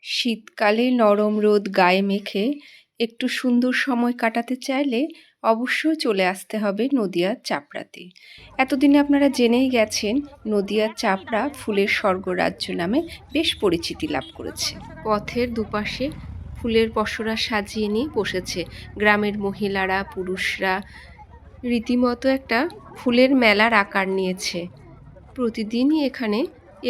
শীতকালে নরম রোদ গায়ে মেখে একটু সুন্দর সময় কাটাতে চাইলে অবশ্যই চলে আসতে হবে নদিয়ার চাপড়াতে। এতদিনে আপনারা জেনেই গেছেন নদিয়ার চাপড়া ফুলের স্বর্গরাজ্য নামে বেশ পরিচিতি লাভ করেছে। পথের দুপাশে ফুলের পসরা সাজিয়ে নিয়ে বসেছে গ্রামের মহিলারা, পুরুষরা। রীতিমতো একটা ফুলের মেলার আকার নিয়েছে। প্রতিদিনই এখানে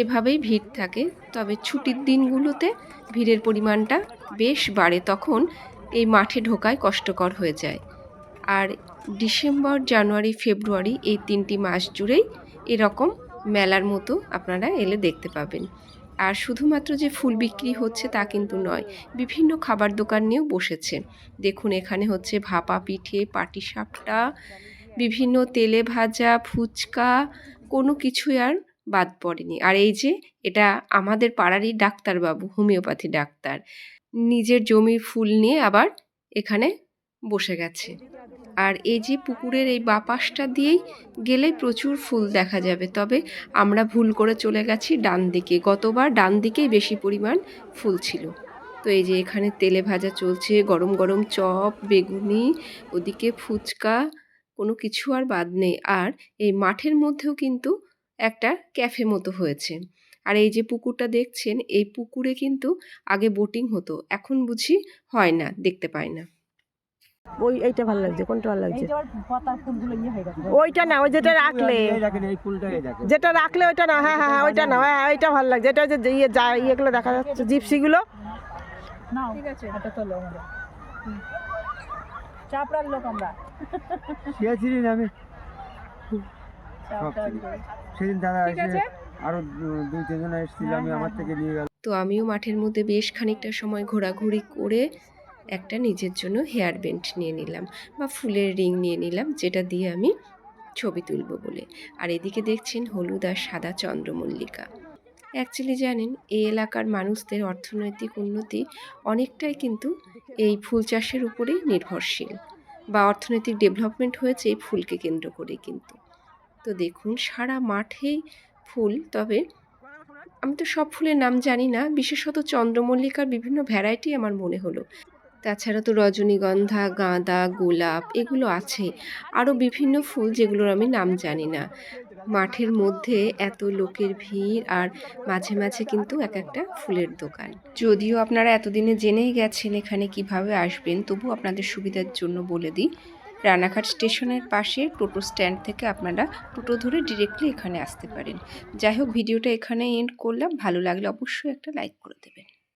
এভাবেই ভিড় থাকে, তবে ছুটির দিনগুলোতে ভিড়ের পরিমাণটা বেশ বাড়ে, তখন এই মাঠে ঢোকায় কষ্টকর হয়ে যায়। আর ডিসেম্বর, জানুয়ারি, ফেব্রুয়ারি এই 3টি মাস জুড়েই এরকম মেলার মতো আপনারা এলে দেখতে পাবেন। আর শুধুমাত্র যে ফুল বিক্রি হচ্ছে তা কিন্তু নয়, বিভিন্ন খাবার দোকান নিয়েও বসেছে। দেখুন এখানে হচ্ছে ভাপা পিঠে, পাটিসাপটা, বিভিন্ন তেলে ভাজা, ফুচকা, কোনো কিছুই আর বাদ পড়েনি। আর এই যে এটা আমাদের পাড়ারই ডাক্তারবাবু, হোমিওপ্যাথি ডাক্তার, নিজের জমির ফুল নিয়ে আবার এখানে বসে গেছে। আর এই যে পুকুরের এই বাপাসটা দিয়েই গেলে প্রচুর ফুল দেখা যাবে, তবে আমরা ভুল করে চলে গেছি ডান দিকে। গতবার ডান দিকেই বেশি পরিমাণ ফুল ছিল। তো এই যে এখানে তেলে ভাজা চলছে, গরম গরম চপ, বেগুনি, ওদিকে ফুচকা, কোনো কিছু আর বাদ নেই। আর এই মাঠের মধ্যেও কিন্তু একটা ক্যাফে মতো হয়েছে। আর এই যে পুকুরটা দেখছেন, এই পুকুরে কিন্তু আগে বোটিং হতো, এখন বুঝি হয় না, দেখতে পাই না। এইটা ভালো লাগছে, কোনটা ভালো লাগছে? ওইটা না, ওই যেটা রাখলে, যেটা রাখলে ওইটা না। হ্যাঁ হ্যাঁ হ্যাঁ, ওইটা না, হ্যাঁ ওইটা ভালো লাগছে। এটা যে ইয়েগুলো দেখা যাচ্ছে, জিপসিগুলো। ঠিক আছে, এটা তো লোক আমরা চাপড়ার লোক, আমরা আমি সেদিন দাদা এসে আরো 2-3 জন এসেছিল, আমি আমার থেকে নিয়ে গেল। তো আমিও মাঠের মধ্যে বেশ খানিকটা সময় ঘোরাঘুরি করে একটা নিজের জন্য হেয়ার ব্যান্ড নিয়ে নিলাম বা ফুলের রিং নিয়ে নিলাম, যেটা দিয়ে আমি ছবি তুলব বলে। আর এদিকে দেখছেন হলুদ আর সাদা চন্দ্রমল্লিকা। অ্যাকচুয়ালি জানেন, এই এলাকার মানুষদের অর্থনৈতিক উন্নতি অনেকটাই কিন্তু এই ফুল চাষের উপরেই নির্ভরশীল, বা অর্থনৈতিক ডেভেলপমেন্ট হয়েছে এই ফুলকে কেন্দ্র করে কিন্তু। তো দেখুন সারা মাঠেই ফুল, তবে আমি তো সব ফুলের নাম জানি না, বিশেষত চন্দ্রমল্লিকার বিভিন্ন ভ্যারাইটি আমার মনে হলো। তাছাড়া তো রজনীগন্ধা, গাঁদা, গোলাপ এগুলো আছে, আরও বিভিন্ন ফুল যেগুলোর আমি নাম জানি না। মাঠের মধ্যে এত লোকের ভিড়, আর মাঝে মাঝে কিন্তু এক একটা ফুলের দোকান। যদিও আপনারা এতদিনে জেনেই গেছেন এখানে কিভাবে আসবেন, তবু আপনাদের সুবিধার জন্য বলে দিই, রানাঘাট স্টেশনের পাশে টোটো স্ট্যান্ড থেকে আপনারা টোটো ধরে ডিরেক্টলি এখানে আসতে পারেন। যাই হোক, ভিডিওটা এখানে এন্ড করলাম। ভালো লাগলে অবশ্যই একটা লাইক করে দেবেন।